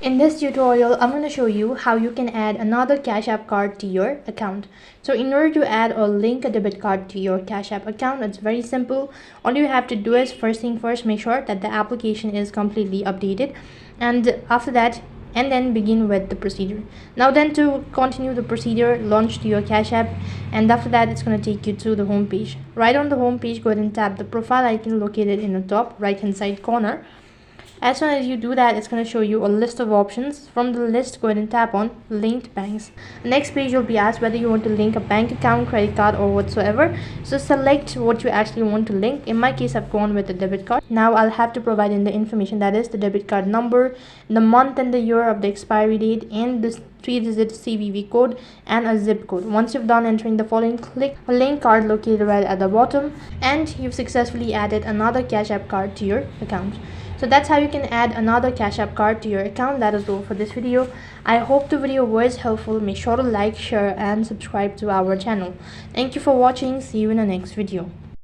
In this tutorial, I'm going to show you how you can add another Cash App card to your account. So in order to add or link a debit card to your Cash App account, it's very simple. All you have to do is first thing first, make sure that the application is completely updated, and after that, and then begin with the procedure. Now then, to continue the procedure, launch to your Cash App, and after that it's going to take you to the home page. Right on the home page, go ahead and tap the profile icon located in the top right hand side corner. As soon as you do that, it's going to show you a list of options. From the list, go ahead and tap on linked banks. Next page, you'll be asked whether you want to link a bank account, credit card, or whatsoever. So select what you actually want to link. In my case, I've gone with the debit card. Now I'll have to provide in the information, that is the debit card number, the month and the year of the expiry date, and the 3-digit CVV code and a zip code. Once you've done entering the following, click a link card located right at the bottom, and you've successfully added another Cash App card to your account. So that's how you can add another Cash App card to your account. That is all for this video. I hope the video was helpful. Make sure to like, share, and subscribe to our channel. Thank you for watching. See you in the next video.